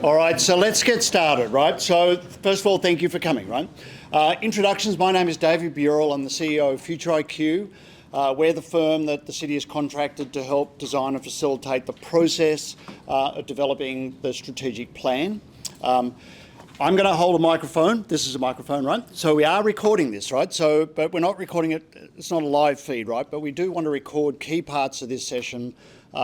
All right, so let's get started, right? So first of all, thank you for coming, right? Introductions, my name is David Burrell. I'm the CEO of Future IQ. We're the firm that the city has contracted to help design and facilitate the process of developing the strategic plan. I'm going to hold a microphone. This is a microphone, right? So we are recording this, right? But we're not recording it, it's not a live feed, right? But we do want to record key parts of this session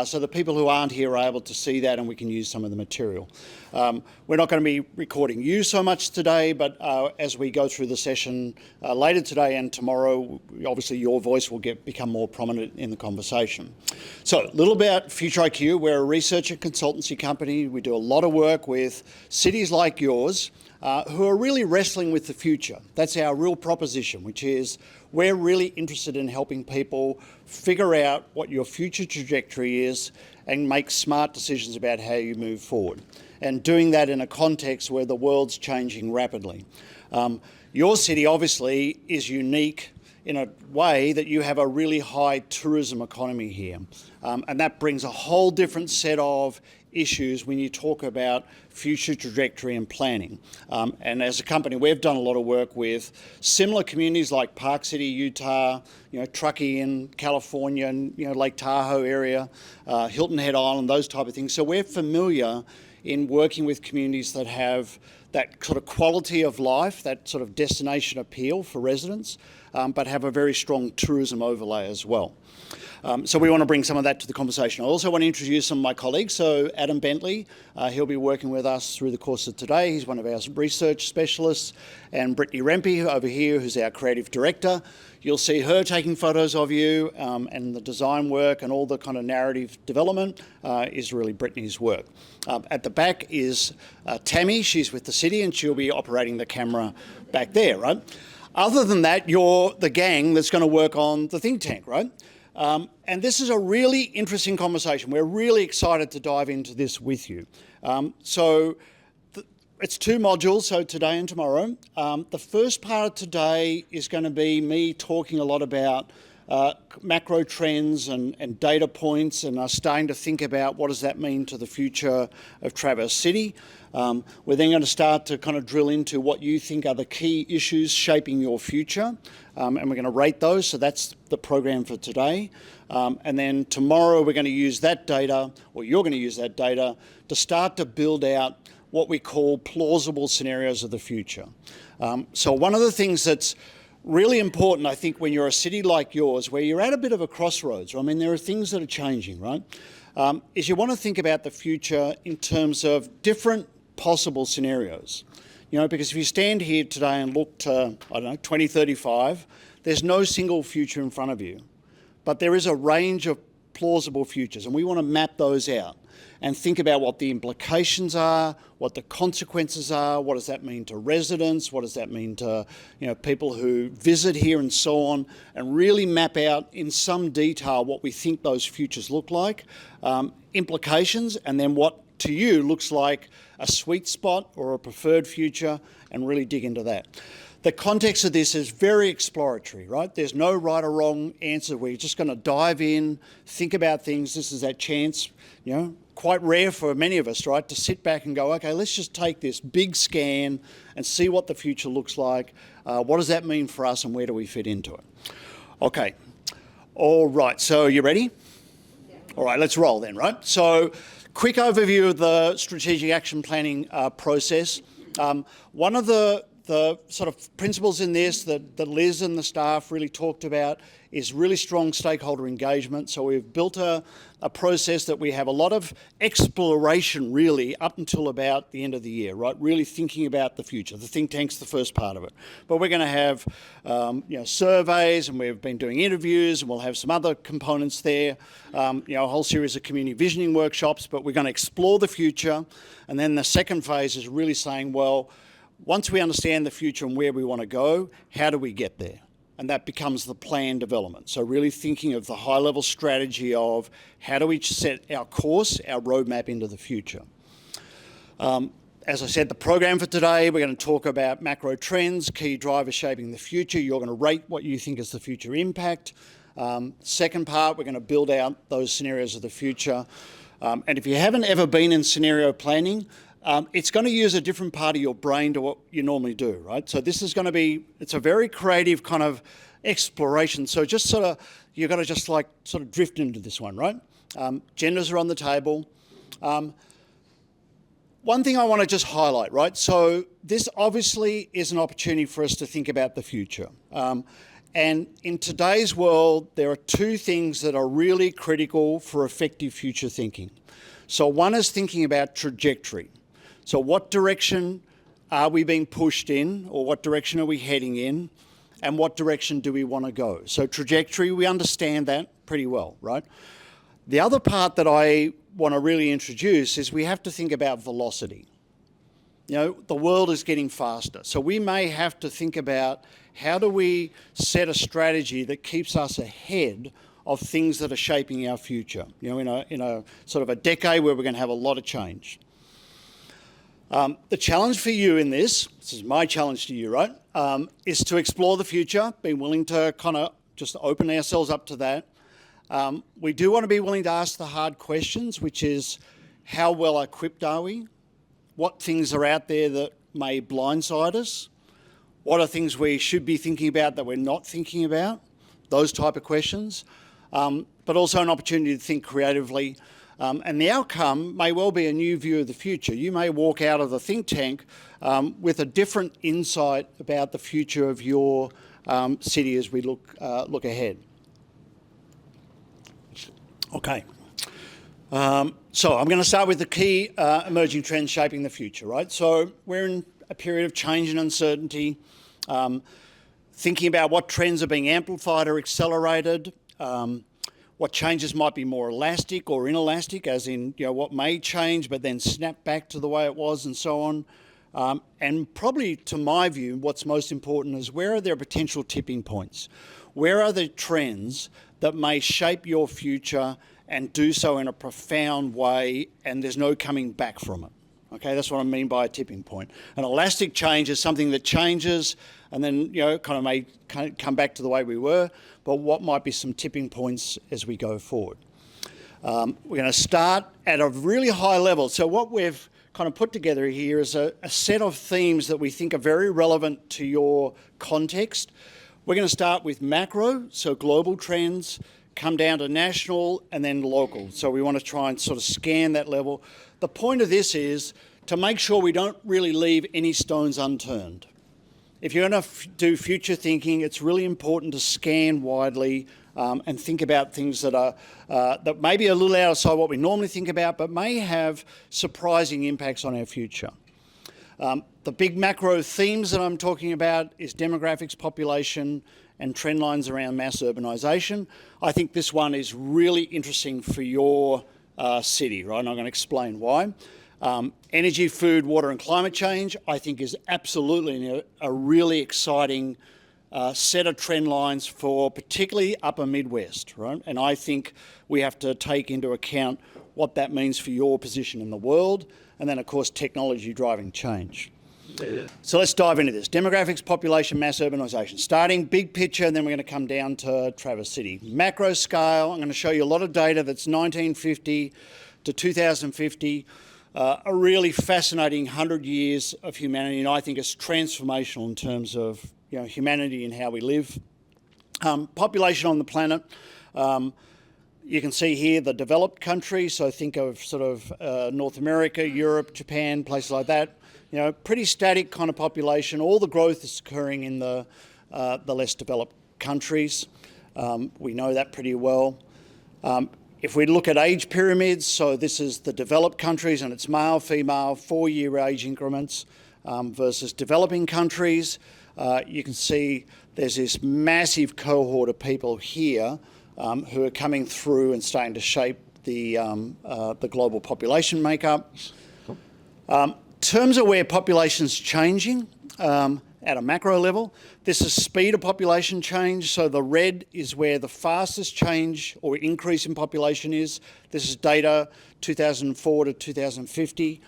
so the people who aren't here are able to see that and we can use some of the material. We're not going to be recording you so much today, but as we go through the session later today and tomorrow, obviously your voice will become more prominent in the conversation. So a little about Future IQ. We're a research and consultancy company. We do a lot of work with cities like yours who are really wrestling with the future. That's our real proposition, which is we're really interested in helping people figure out what your future trajectory is and make smart decisions about how you move forward. And doing that in a context where the world's changing rapidly. Your city obviously is unique in a way that you have a really high tourism economy here. And that brings a whole different set of issues when you talk about future trajectory and planning. And as a company, we've done a lot of work with similar communities like Park City, Utah, Truckee in California, and Lake Tahoe area, Hilton Head Island, those type of things. So we're familiar in working with communities that have that sort of quality of life, that sort of destination appeal for residents, but have a very strong tourism overlay as well. So we want to bring some of that to the conversation. I also want to introduce some of my colleagues. So Adam Bentley, he'll be working with us through the course of today. He's one of our research specialists. And Brittany Rempe over here, who's our creative director. You'll see her taking photos of you, and the design work and all the kind of narrative development is really Brittany's work. At the back is Tammy. She's with the city and she'll be operating the camera back there, right? Other than that, you're the gang that's going to work on the think tank, right? And this is a really interesting conversation. We're really excited to dive into this with you. It's two modules, so today and tomorrow. The first part of today is going to be me talking a lot about macro trends and data points, and us starting to think about what does that mean to the future of Traverse City. We're then going to start to kind of drill into what you think are the key issues shaping your future, and we're going to rate those. So that's the program for today. And then tomorrow we're going to use that data, or you're going to use that data, to start to build out what we call plausible scenarios of the future. So one of the things that's really important, I think, when you're a city like yours, where you're at a bit of a crossroads, I mean, there are things that are changing, right? Is you want to think about the future in terms of different possible scenarios. Because if you stand here today and look to, 2035, there's no single future in front of you. But there is a range of plausible futures, and we want to map those out and think about what the implications are, what the consequences are, what does that mean to residents, what does that mean to people who visit here and so on, and really map out in some detail what we think those futures look like, implications, and then what to you looks like a sweet spot or a preferred future, and really dig into that. The context of this is very exploratory, right? There's no right or wrong answer. We're just going to dive in, think about things. This is that chance, quite rare for many of us, right, to sit back and go, okay, let's just take this big scan and see what the future looks like. What does that mean for us and where do we fit into it? Okay. All right. So you ready? Yeah. All right, let's roll then, right? So quick overview of the strategic action planning process. One of the sort of principles in this that Liz and the staff really talked about is really strong stakeholder engagement. So we've built a process that we have a lot of exploration really up until about the end of the year, right? Really thinking about the future. The think tank's the first part of it. But we're going to have surveys, and we've been doing interviews, and we'll have some other components there, a whole series of community visioning workshops, but we're going to explore the future. And then the second phase is really saying, well, once we understand the future and where we want to go, how do we get there? And that becomes the plan development. So really thinking of the high-level strategy of how do we set our course, our roadmap into the future. As I said, the program for today, we're going to talk about macro trends, key drivers shaping the future. You're going to rate what you think is the future impact. Second part, we're going to build out those scenarios of the future. And if you haven't ever been in scenario planning, it's going to use a different part of your brain to what you normally do, right? So this is going to be, it's a very creative kind of exploration. So just sort of, you've got to just like sort of drift into this one, right? Genders are on the table. One thing I want to just highlight, right? So this obviously is an opportunity for us to think about the future. And in today's world, there are two things that are really critical for effective future thinking. So one is thinking about trajectory. So what direction are we being pushed in, or what direction are we heading in, and what direction do we want to go? So trajectory, we understand that pretty well, right? The other part that I want to really introduce is we have to think about velocity. You know, the world is getting faster. So we may have to think about how do we set a strategy that keeps us ahead of things that are shaping our future, you know, in a sort of a decade where we're going to have a lot of change. The challenge for you in this is my challenge to you, right, is to explore the future, be willing to kind of just open ourselves up to that. We do want to be willing to ask the hard questions, which is how well equipped are we? What things are out there that may blindside us? What are things we should be thinking about that we're not thinking about? Those type of questions. But also an opportunity to think creatively. And the outcome may well be a new view of the future. You may walk out of the think tank with a different insight about the future of your city as we look ahead. Okay. So I'm going to start with the key emerging trends shaping the future, right? So we're in a period of change and uncertainty, thinking about what trends are being amplified or accelerated, what changes might be more elastic or inelastic, as in, you know, what may change but then snap back to the way it was and so on. And probably, to my view, what's most important is where are there potential tipping points? Where are the trends that may shape your future and do so in a profound way and there's no coming back from it? Okay, that's what I mean by a tipping point. An elastic change is something that changes and then, you know, kind of may come back to the way we were, but what might be some tipping points as we go forward? We're going to start at a really high level. So what we've kind of put together here is a set of themes that we think are very relevant to your context. We're going to start with macro, so global trends, come down to national and then local. So we want to try and sort of scan that level. The point of this is to make sure we don't really leave any stones unturned. If you're going to do future thinking, it's really important to scan widely and think about things that are that may be a little outside what we normally think about, but may have surprising impacts on our future. The big macro themes that I'm talking about is demographics, population, and trend lines around mass urbanisation. I think this one is really interesting for your city, right? And I'm going to explain why. Energy, food, water and climate change, I think, is absolutely a really exciting set of trend lines for particularly upper Midwest, right? And I think we have to take into account what that means for your position in the world, and then, of course, technology driving change. So let's dive into this. Demographics, population, mass urbanisation. Starting big picture, and then we're going to come down to Traverse City. Macro scale, I'm going to show you a lot of data that's 1950 to 2050. A really fascinating 100 years of humanity, and I think it's transformational in terms of, you know, humanity and how we live. Population on the planet. You can see here the developed countries, so think of sort of North America, Europe, Japan, places like that. You know, pretty static kind of population. All the growth is occurring in the less developed countries. We know that pretty well. If we look at age pyramids, so this is the developed countries and it's male, female, 4-year age increments versus developing countries. You can see there's this massive cohort of people here who are coming through and starting to shape the global population makeup. In terms of where population's changing at a macro level, this is speed of population change. So the red is where the fastest change or increase in population is. This is data 2004 to 2050.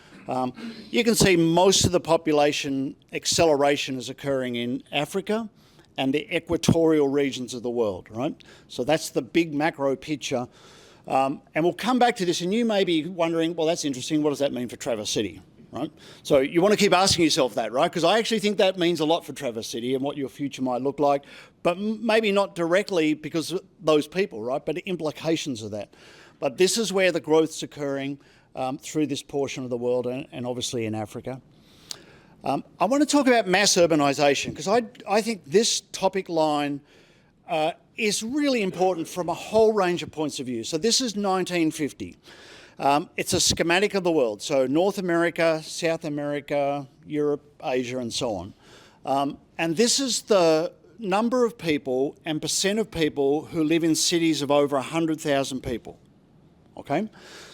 You can see most of the population acceleration is occurring in Africa and the equatorial regions of the world, right? So that's the big macro picture. And we'll come back to this, and you may be wondering, well, that's interesting, what does that mean for Traverse City? right? So you want to keep asking yourself that, right? Because I actually think that means a lot for Traverse City and what your future might look like, but maybe not directly because of those people, right? But the implications of that. But this is where the growth's occurring through this portion of the world and obviously in Africa. I want to talk about mass urbanisation because I think this topic line is really important from a whole range of points of view. So this is 1950. It's a schematic of the world. So North America, South America, Europe, Asia, and so on. And this is the number of people and percent of people who live in cities of over 100,000 people. Okay?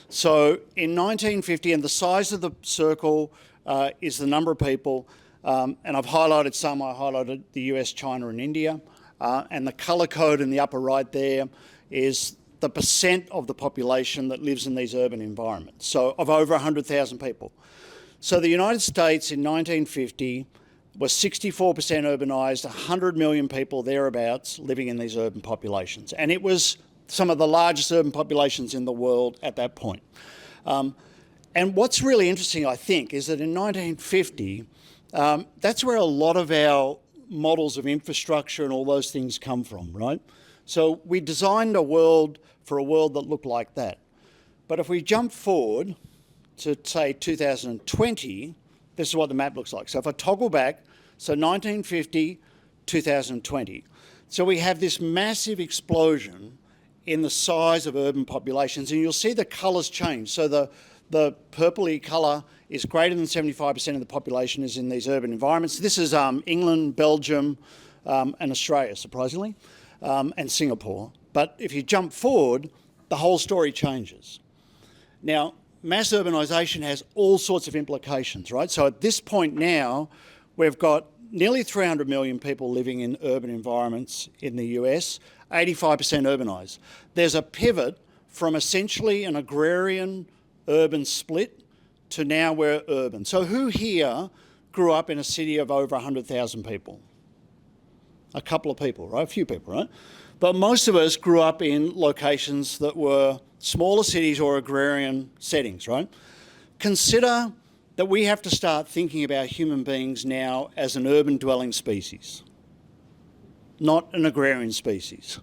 So in 1950, and the size of the circle is the number of people, and I've highlighted some. I highlighted the US, China, and India. And the colour code in the upper right there is the percent of the population that lives in these urban environments, so of over 100,000 people. So the United States in 1950 was 64% urbanised, 100 million people thereabouts living in these urban populations. And it was some of the largest urban populations in the world at that point. And what's really interesting, I think, is that in 1950, that's where a lot of our models of infrastructure and all those things come from, right? So we designed a world for a world that looked like that. But if we jump forward to, say, 2020, this is what the map looks like. So if I toggle back, so 1950, 2020. So we have this massive explosion in the size of urban populations, and you'll see the colours change. So the purpley colour is greater than 75% of the population is in these urban environments. This is England, Belgium, and Australia, surprisingly, and Singapore. But if you jump forward, the whole story changes. Now, mass urbanisation has all sorts of implications, right? So at this point now, we've got nearly 300 million people living in urban environments in the US, 85% urbanised. There's a pivot from essentially an agrarian urban split to now we're urban. So who here grew up in a city of over 100,000 people? A couple of people, right? A few people, right? But most of us grew up in locations that were smaller cities or agrarian settings, right? Consider that we have to start thinking about human beings now as an urban dwelling species, not an agrarian species.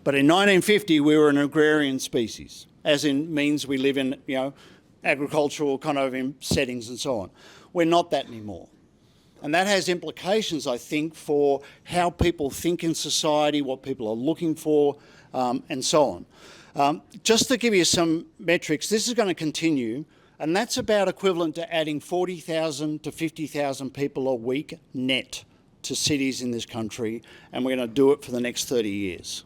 But in 1950, we were an agrarian species, as in means we live in, agricultural kind of settings and so on. We're not that anymore. And that has implications, I think, for how people think in society, what people are looking for, and so on. Just to give you some metrics, this is going to continue, and that's about equivalent to adding 40,000 to 50,000 people a week net to cities in this country, and we're going to do it for the next 30 years.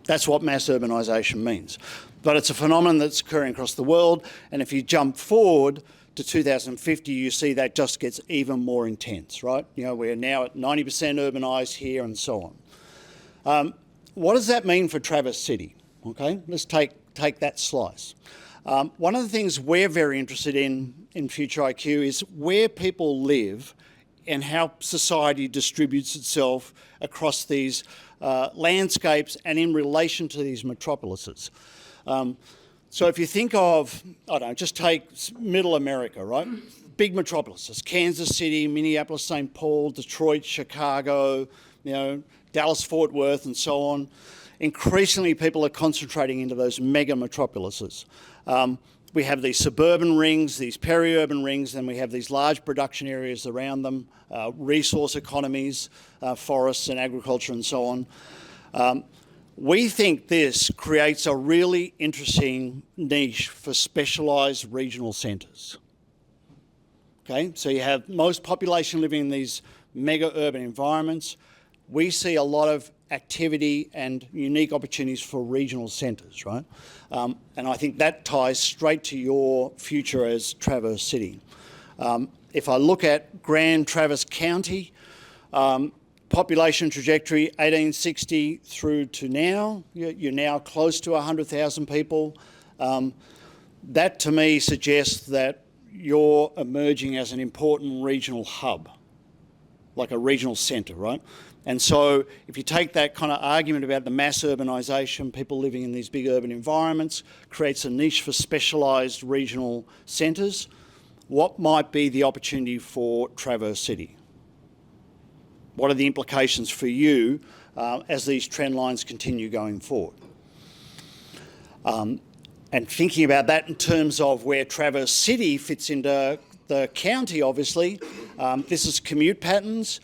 That's what mass urbanisation means. But it's a phenomenon that's occurring across the world, and if you jump forward to 2050, you see that just gets even more intense, right? We're now at 90% urbanised here and so on. What does that mean for Traverse City? Okay, let's take that slice. One of the things we're very interested in Future IQ is where people live and how society distributes itself across these landscapes and in relation to these metropolises. So if you think of, just take middle America, right? Big metropolises, Kansas City, Minneapolis, St. Paul, Detroit, Chicago, Dallas, Fort Worth, and so on. Increasingly, people are concentrating into those mega metropolises. We have these suburban rings, these peri-urban rings, and we have these large production areas around them, resource economies, forests and agriculture and so on. We think this creates a really interesting niche for specialised regional centres. Okay, so you have most population living in these mega urban environments. We see a lot of activity and unique opportunities for regional centres, right? And I think that ties straight to your future as Traverse City. If I look at Grand Traverse County, population trajectory 1860 through to now, you're now close to 100,000 people. That to me suggests that you're emerging as an important regional hub, like a regional centre, right? And so if you take that kind of argument about the mass urbanisation, people living in these big urban environments, creates a niche for specialised regional centres, what might be the opportunity for Traverse City? What are the implications for you as these trend lines continue going forward? And thinking about that in terms of where Traverse City fits into the county, obviously, this is commute patterns.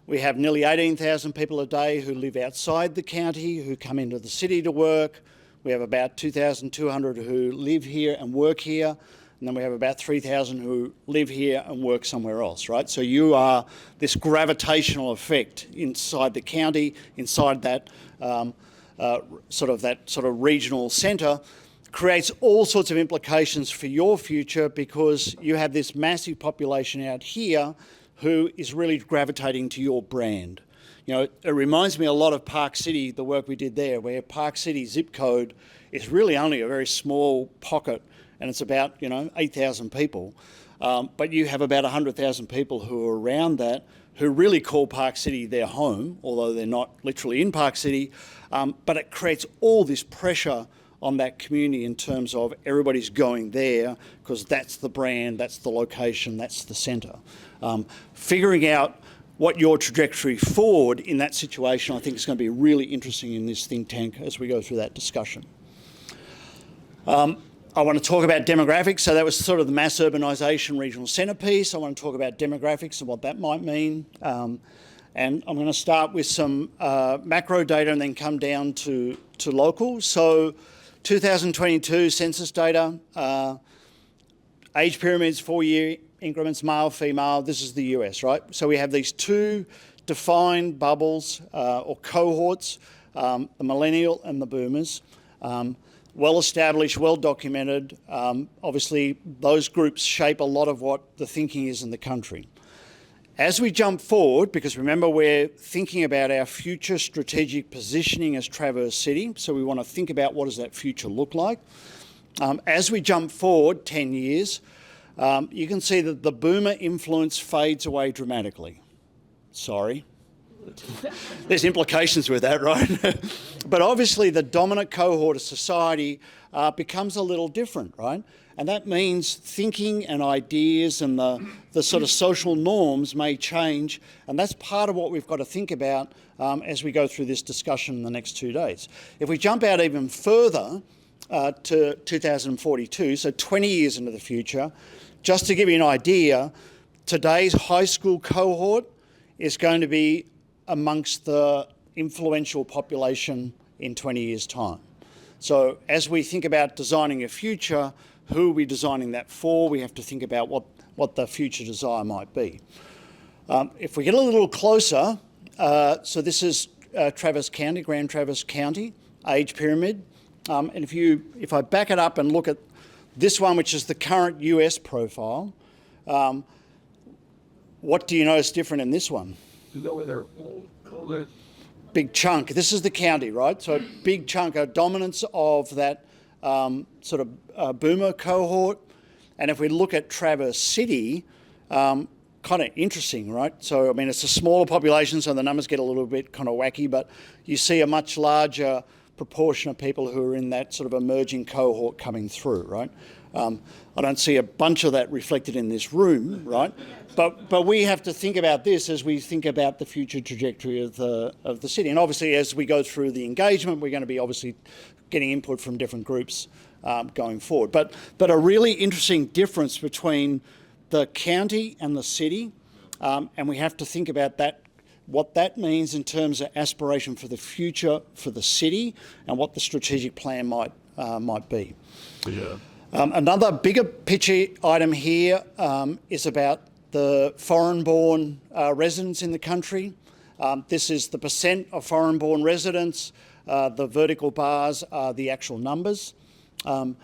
We have nearly 18,000 people a day who live outside the county, who come into the city to work. We have about 2,200 who live here and work here. And then we have about 3,000 who live here and work somewhere else, right? So you are this gravitational effect inside the county, inside that sort of regional centre, creates all sorts of implications for your future because you have this massive population out here who is really gravitating to your brand. You know, it reminds me a lot of Park City, the work we did there, where Park City zip code is really only a very small pocket and it's about, 8,000 people. But you have about 100,000 people who are around that who really call Park City their home, although they're not literally in Park City. But it creates all this pressure on that community in terms of everybody's going there because that's the brand, that's the location, that's the centre. Figuring out what your trajectory forward in that situation I think is going to be really interesting in this think tank as we go through that discussion. I want to talk about demographics. So that was sort of the mass urbanisation regional centrepiece. I want to talk about demographics and what that might mean. And I'm going to start with some macro data and then come down to local. So 2022 census data, age pyramids, 4-year increments, male, female. This is the US, right? So we have these two defined bubbles or cohorts, the millennial and the boomers. Well established, well documented. Obviously, those groups shape a lot of what the thinking is in the country. As we jump forward, because remember we're thinking about our future strategic positioning as Traverse City, so we want to think about what does that future look like. As we jump forward 10 years, you can see that the boomer influence fades away dramatically. Sorry. There's implications with that, right? But obviously the dominant cohort of society becomes a little different, right? And that means thinking and ideas and the sort of social norms may change. And that's part of what we've got to think about as we go through this discussion in the next 2 days. If we jump out even further to 2042, so 20 years into the future, just to give you an idea, today's high school cohort is going to be amongst the influential population in 20 years' time. So as we think about designing a future, who are we designing that for? We have to think about what the future desire might be. If we get a little closer, so this is Traverse County, Grand Traverse County, age pyramid. And if I back it up and look at this one, which is the current US profile, what do you notice different in this one? Big chunk. This is the county, right? So a big chunk, a dominance of that sort of boomer cohort. And if we look at Traverse City, kind of interesting, right? So, I mean, it's a smaller population, so the numbers get a little bit kind of wacky, but you see a much larger proportion of people who are in that sort of emerging cohort coming through, right? I don't see a bunch of that reflected in this room, right? But we have to think about this as we think about the future trajectory of the city. And obviously, as we go through the engagement, we're going to be obviously getting input from different groups going forward. But a really interesting difference between the county and the city, and we have to think about that, what that means in terms of aspiration for the future for the city and what the strategic plan might be. Yeah. Another bigger picture item here is about the foreign-born residents in the country. This is the percent of foreign-born residents. The vertical bars are the actual numbers. And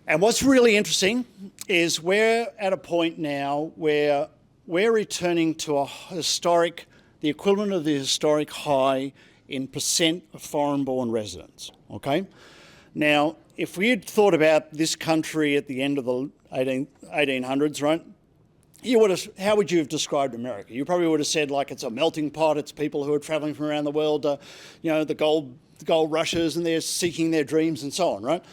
what's really interesting is we're at a point now where we're returning to the equivalent of the historic high in percent of foreign-born residents, okay? Now, if we had thought about this country at the end of the 1800s, right, how would you have described America? You probably would have said like it's a melting pot. It's people who are traveling from around the world, the gold rushes, and they're seeking their dreams and so on, right?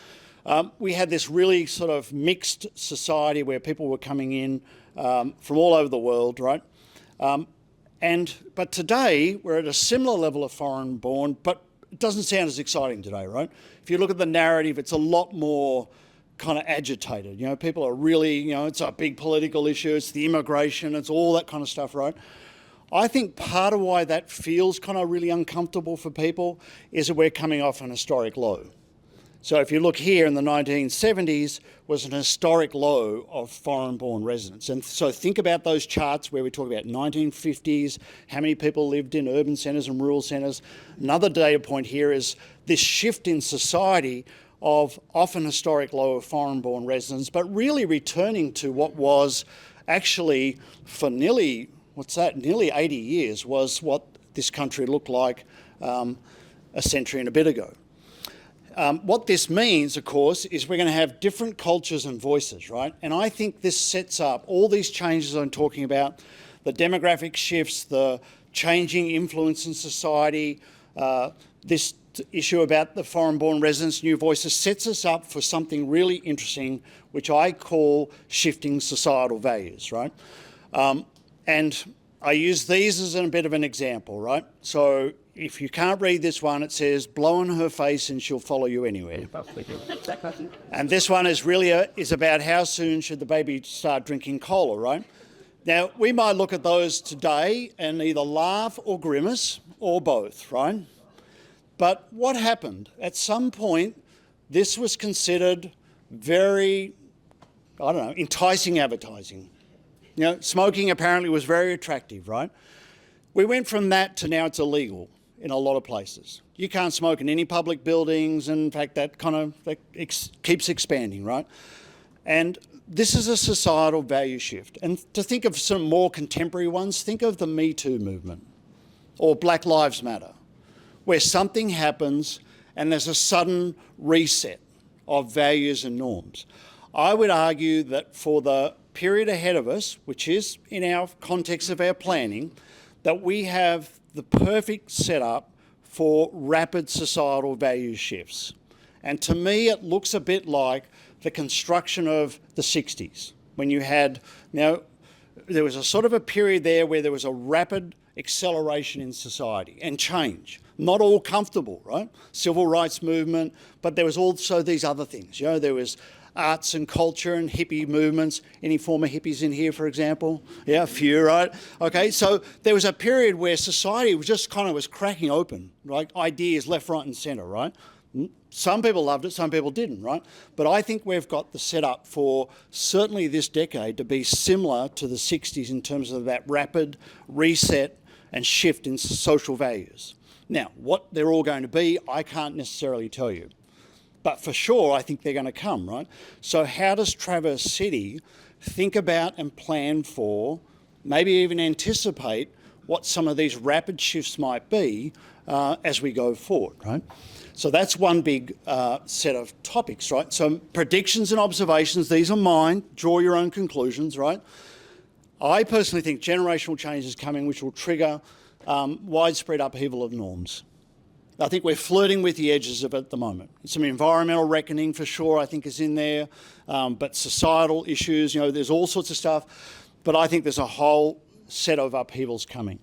We had this really sort of mixed society where people were coming in from all over the world, right? But today we're at a similar level of foreign born, but it doesn't sound as exciting today, right? If you look at the narrative, it's a lot more kind of agitated. People are really, it's a big political issue, it's the immigration, it's all that kind of stuff, right? I think part of why that feels kind of really uncomfortable for people is that we're coming off an historic low. So if you look here in the 1970s was an historic low of foreign-born residents. And so think about those charts where we talk about 1950s, how many people lived in urban centres and rural centres. Another data point here is this shift in society of often historic low of foreign-born residents, but really returning to what was actually for nearly 80 years was what this country looked like a century and a bit ago. What this means, of course, is we're going to have different cultures and voices, right? And I think this sets up all these changes I'm talking about, the demographic shifts, the changing influence in society, this issue about the foreign-born residents, new voices, sets us up for something really interesting, which I call shifting societal values, right? And I use these as a bit of an example, right? So if you can't read this one, it says, blow on her face and she'll follow you anywhere. And this one is really is about how soon should the baby start drinking cola, right? Now, we might look at those today and either laugh or grimace or both, right? But what happened? At some point, this was considered very, enticing advertising. Smoking apparently was very attractive, right? We went from that to now it's illegal in a lot of places. You can't smoke in any public buildings, and in fact, that keeps expanding, right? And this is a societal value shift. And to think of some more contemporary ones, think of the Me Too movement or Black Lives Matter, where something happens and there's a sudden reset of values and norms. I would argue that for the period ahead of us, which is in our context of our planning, that we have the perfect setup for rapid societal value shifts. And to me, it looks a bit like the construction of the 60s, when you had, there was a sort of a period there where there was a rapid acceleration in society and change. Not all comfortable, right? Civil rights movement, but there was also these other things. There was arts and culture and hippie movements. Any former hippies in here, for example? Yeah, a few, right? Okay, so there was a period where society was just was cracking open, right? Ideas left, right and centre, right? Some people loved it, some people didn't, right? But I think we've got the setup for certainly this decade to be similar to the 60s in terms of that rapid reset and shift in social values. Now, what they're all going to be, I can't necessarily tell you. But for sure, I think they're going to come, right? So how does Traverse City think about and plan for, maybe even anticipate what some of these rapid shifts might be as we go forward, right? So that's one big set of topics, right? So predictions and observations, these are mine. Draw your own conclusions, right? I personally think generational change is coming, which will trigger widespread upheaval of norms. I think we're flirting with the edges of it at the moment. Some environmental reckoning for sure, I think, is in there, but societal issues, there's all sorts of stuff. But I think there's a whole set of upheavals coming.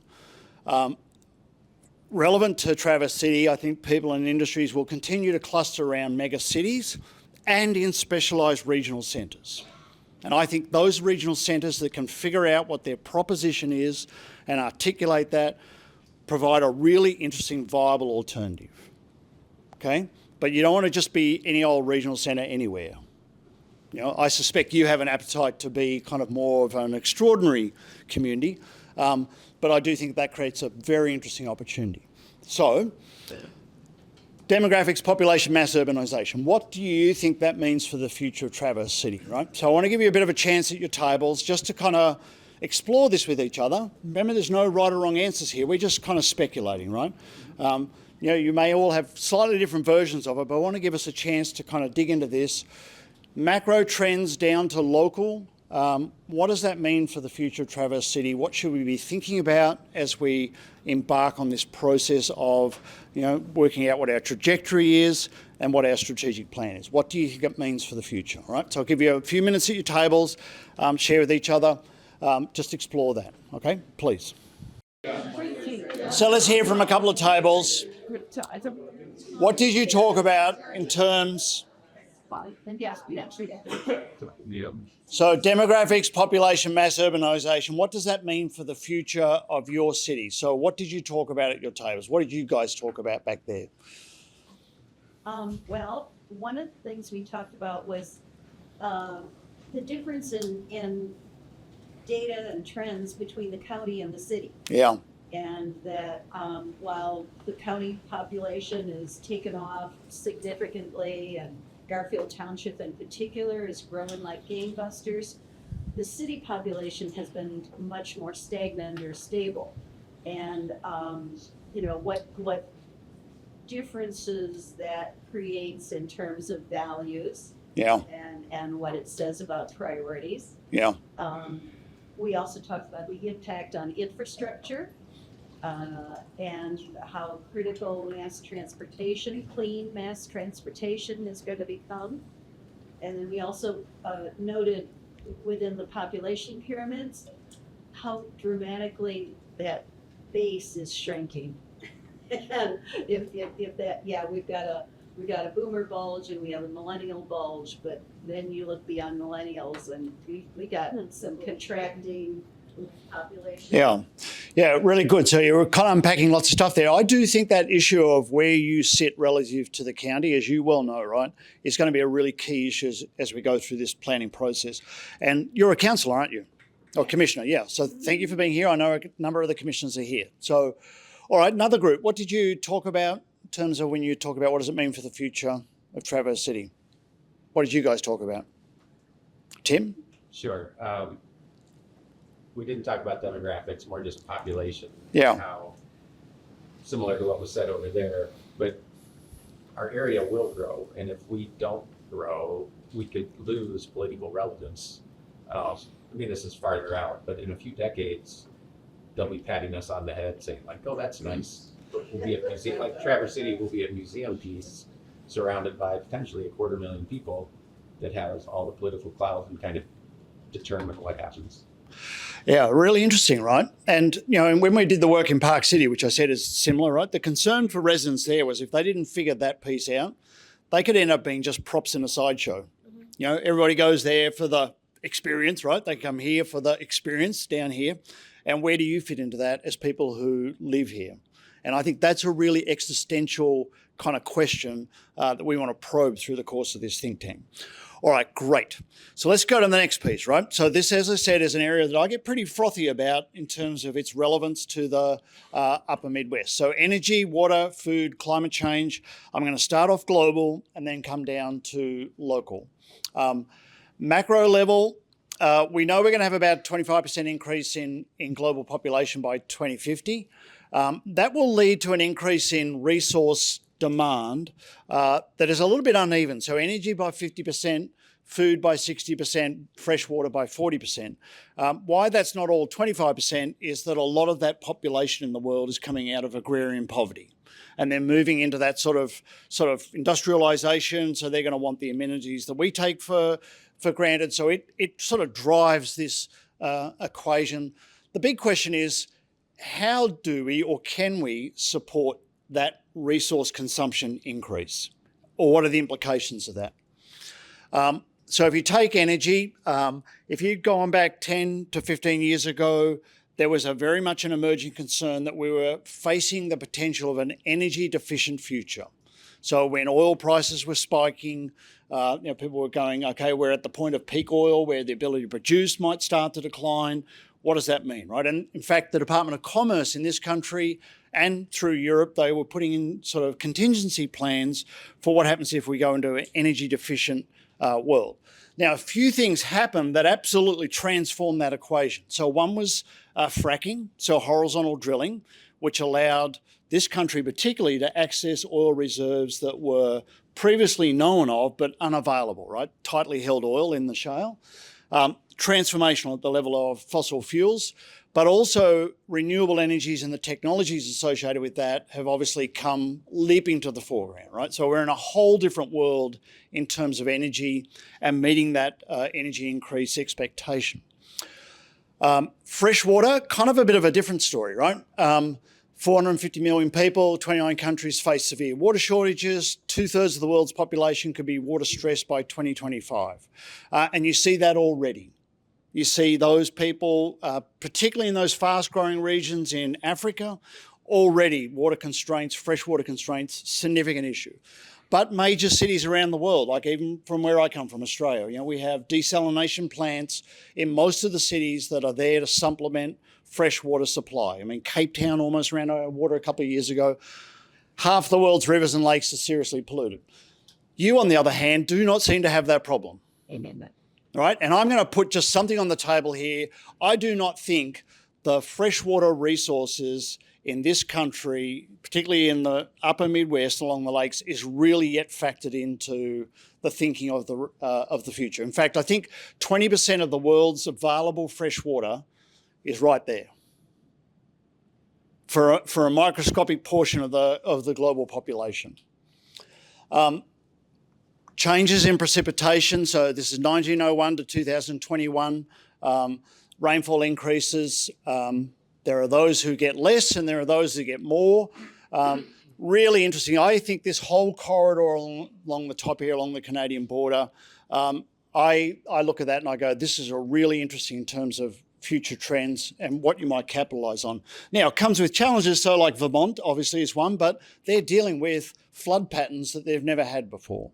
Relevant to Traverse City, I think people and industries will continue to cluster around mega cities and in specialised regional centres. And I think those regional centres that can figure out what their proposition is and articulate that provide a really interesting, viable alternative, okay? But you don't want to just be any old regional centre anywhere. I suspect you have an appetite to be kind of more of an extraordinary community, but I do think that creates a very interesting opportunity. So, demographics, population, mass urbanisation. What do you think that means for the future of Traverse City, right? So I want to give you a bit of a chance at your tables just to kind of explore this with each other. Remember, there's no right or wrong answers here. We're just kind of speculating, right? You may all have slightly different versions of it, but I want to give us a chance to kind of dig into this. Macro trends down to local What does that mean for the future of Traverse City? What should we be thinking about as we embark on this process of, working out what our trajectory is and what our strategic plan is? What do you think it means for the future? All right, so I'll give you a few minutes at your tables, share with each other, just explore that. Okay, please. So let's hear from a couple of tables. What did you talk about in terms? So demographics, population, mass urbanisation, what does that mean for the future of your city? So what did you talk about at your tables? What did you guys talk about back there? Well, one of the things we talked about was the difference in data and trends between the county and the city. Yeah. And that while the county population is taken off significantly, and Garfield Township in particular is growing like gangbusters, the city population has been much more stagnant or stable. And what differences that creates in terms of values, yeah, and what it says about priorities. Yeah. We also talked about the impact on infrastructure, and how critical mass transportation, clean mass transportation is going to become. And then we also noted within the population pyramids how dramatically that base is shrinking. And if that, we've got a boomer bulge and we have a millennial bulge, but then you look beyond millennials and we got some contracting population. Yeah, really good. So you're kind of unpacking lots of stuff there. I do think that issue of where you sit relative to the county, as you well know, right, is going to be a really key issue as we go through this planning process. And you're a councillor, aren't you? Or commissioner, yeah. So thank you for being here. I know a number of the commissioners are here. So, all right, another group. What did you talk about in terms of when you talk about what does it mean for the future of Traverse City? What did you guys talk about? Tim? Sure. We didn't talk about demographics, more just population. Yeah. How similar to what was said over there, but our area will grow, and if we don't grow, we could lose political relevance. This is farther out, but in a few decades, they'll be patting us on the head saying like, oh, that's nice. We'll be a museum, like Traverse City will be a museum piece surrounded by potentially 250,000 people that has all the political clout and kind of determine what happens. Yeah, really interesting, right? And, and when we did the work in Park City, which I said is similar, right? The concern for residents there was if they didn't figure that piece out, they could end up being just props in a sideshow. Mm-hmm. Everybody goes there for the experience, right? They come here for the experience down here. And where do you fit into that as people who live here? And I think that's a really existential kind of question that we want to probe through the course of this think tank. All right, great. So let's go to the next piece, right? So this, as I said, is an area that I get pretty frothy about in terms of its relevance to the upper Midwest. So energy, water, food, climate change. I'm going to start off global and then come down to local. Macro level, we know we're going to have about 25% increase in global population by 2050. That will lead to an increase in resource demand that is a little bit uneven. So energy by 50%, food by 60%, fresh water by 40%. Why that's not all 25% is that a lot of that population in the world is coming out of agrarian poverty. And they're moving into that sort of industrialization. So they're going to want the amenities that we take for granted. So it sort of drives this equation. The big question is, how do we or can we support that resource consumption increase? Or what are the implications of that? So if you take energy, if you'd gone back 10 to 15 years ago, there was a very much an emerging concern that we were facing the potential of an energy deficient future. So when oil prices were spiking, people were going, okay, we're at the point of peak oil where the ability to produce might start to decline. What does that mean, right? And in fact, the Department of Commerce in this country and through Europe, they were putting in sort of contingency plans for what happens if we go into an energy deficient world. Now, a few things happened that absolutely transformed that equation. So one was fracking, so horizontal drilling, which allowed this country particularly to access oil reserves that were previously known of but unavailable, right? Tightly held oil in the shale. transformational at the level of fossil fuels, but also renewable energies and the technologies associated with that have obviously come leaping to the foreground, right? So we're in a whole different world in terms of energy and meeting that energy increase expectation. Freshwater, kind of a bit of a different story, right? 450 million people, 29 countries face severe water shortages. 2/3 of the world's population could be water stressed by 2025. And you see that already. You see those people, particularly in those fast-growing regions in Africa, already water constraints, freshwater constraints, significant issue. But major cities around the world, like even from where I come from, Australia, you know, we have desalination plants in most of the cities that are there to supplement freshwater supply. I mean, Cape Town almost ran out of water a couple of years ago. Half the world's rivers and lakes are seriously polluted. You, on the other hand, do not seem to have that problem. Amen. Right? And I'm going to put just something on the table here. I do not think the freshwater resources in this country, particularly in the upper Midwest along the lakes, is really yet factored into the thinking of the future. In fact, I think 20% of the world's available fresh water is right there for a microscopic portion of the global population. Changes in precipitation, so this is 1901 to 2021, rainfall increases. There are those who get less and there are those who get more. Really interesting. I think this whole corridor along the top here, along the Canadian border, I look at that and I go, this is a really interesting in terms of future trends and what you might capitalise on. Now, it comes with challenges, so like Vermont obviously is one, but they're dealing with flood patterns that they've never had before.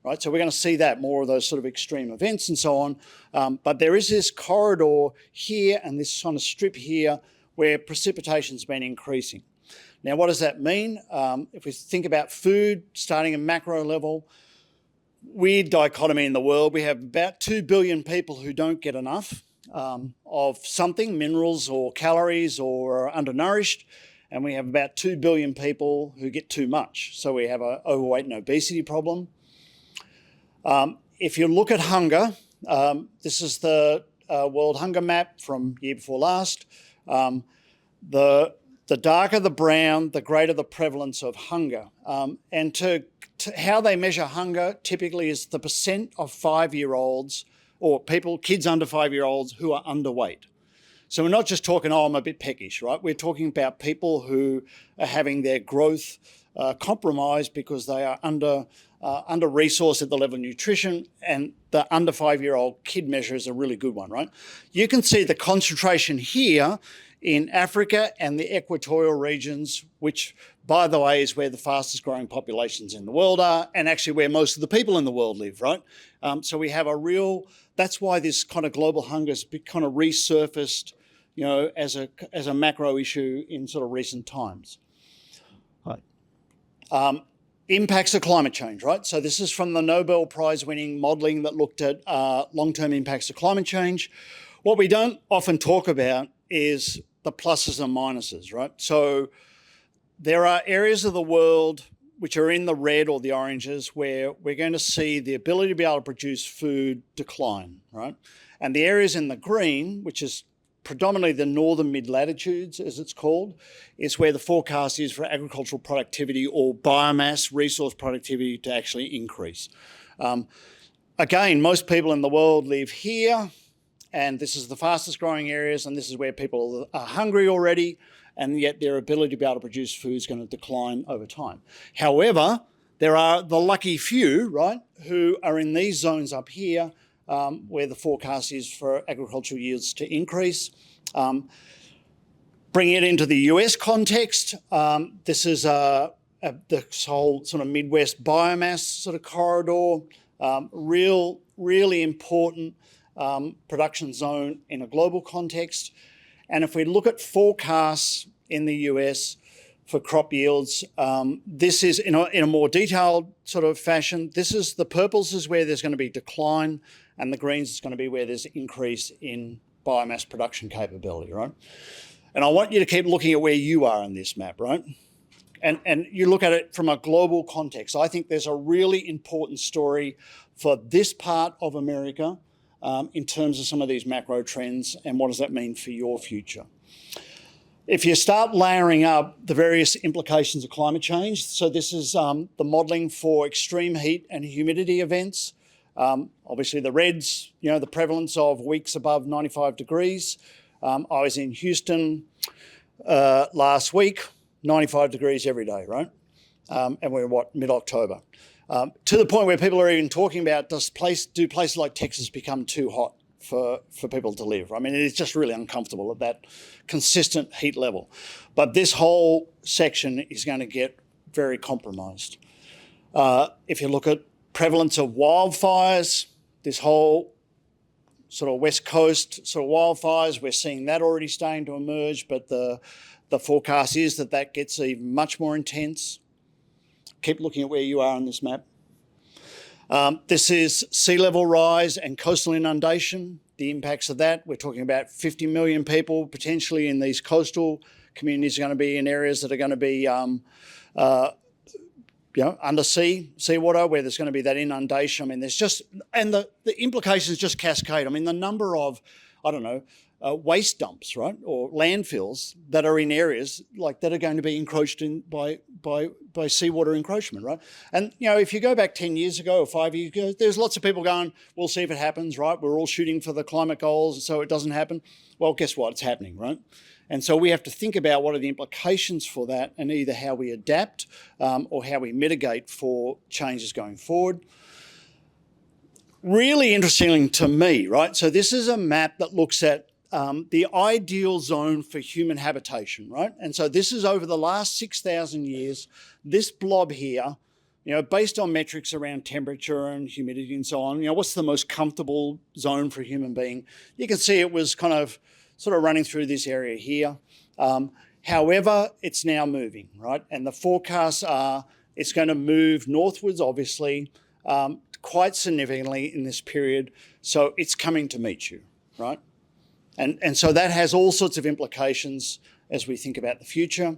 Right, so we're going to see that, more of those sort of extreme events and so on. But there is this corridor here and this kind of strip here where precipitation's been increasing. Now, what does that mean? If we think about food, starting at macro level, weird dichotomy in the world. We have about 2 billion people who don't get enough of something, minerals or calories, or are undernourished. And we have about 2 billion people who get too much. So we have an overweight and obesity problem. If you look at hunger, this is the World Hunger Map from year before last. The darker the brown, the greater the prevalence of hunger. And to how they measure hunger typically is the percent of 5-year-olds or kids under 5-year-olds who are underweight. So we're not just talking, oh, I'm a bit peckish, right? We're talking about people who are having their growth compromised because they are under-resourced at the level of nutrition, and the under 5-year-old kid measure is a really good one, right? You can see the concentration here in Africa and the equatorial regions, which, by the way, is where the fastest growing populations in the world are, and actually where most of the people in the world live, right? So we have that's why this kind of global hunger has kind of resurfaced, you know, as a macro issue in sort of recent times. Right. Impacts of climate change, right? So this is from the Nobel Prize winning modelling that looked at long-term impacts of climate change. What we don't often talk about is the pluses and minuses, right? So there are areas of the world which are in the red or the oranges where we're going to see the ability to be able to produce food decline, right? And the areas in the green, which is predominantly the northern mid-latitudes, as it's called, is where the forecast is for agricultural productivity or biomass resource productivity to actually increase. Again, most people in the world live here, and this is the fastest growing areas, and this is where people are hungry already, and yet their ability to be able to produce food is going to decline over time. However, there are the lucky few, right, who are in these zones up here, where the forecast is for agricultural yields to increase. Bringing it into the US context, this is the whole sort of Midwest biomass sort of corridor, really important production zone in a global context. And if we look at forecasts in the US for crop yields, this is in a more detailed sort of fashion. This is the purples is where there's going to be decline, and the greens is going to be where there's increase in biomass production capability, right? And I want you to keep looking at where you are in this map, right? And you look at it from a global context. I think there's a really important story for this part of America in terms of some of these macro trends and what does that mean for your future. If you start layering up the various implications of climate change, so this is the modelling for extreme heat and humidity events. Obviously the reds, the prevalence of weeks above 95 degrees. I was in Houston last week, 95 degrees every day, right? And we're mid-October. To the point where people are even talking about, do places like Texas become too hot for people to live? I mean, it's just really uncomfortable at that consistent heat level. But this whole section is going to get very compromised. If you look at prevalence of wildfires, this whole sort of West Coast sort of wildfires, we're seeing that already starting to emerge, but the forecast is that gets even much more intense. Keep looking at where you are on this map. This is sea level rise and coastal inundation, the impacts of that. We're talking about 50 million people potentially in these coastal communities are going to be in areas that are going to be under seawater, where there's going to be that inundation. I mean, there's just, and the implications just cascade. I mean, the number of, waste dumps, right, or landfills that are in areas like that are going to be encroached in by seawater encroachment, right? And if you go back 10 years ago or 5 years ago, there's lots of people going, we'll see if it happens, right? We're all shooting for the climate goals, so it doesn't happen. Well, guess what? It's happening, right? And so we have to think about what are the implications for that, and either how we adapt or how we mitigate for changes going forward. Really interesting to me, right? So this is a map that looks at the ideal zone for human habitation, right? And so this is over the last 6,000 years, this blob here, based on metrics around temperature and humidity and so on, what's the most comfortable zone for a human being? You can see it was kind of sort of running through this area here. However, it's now moving, right? And the forecasts are it's going to move northwards, obviously, quite significantly in this period. So it's coming to meet you, right? And so that has all sorts of implications as we think about the future.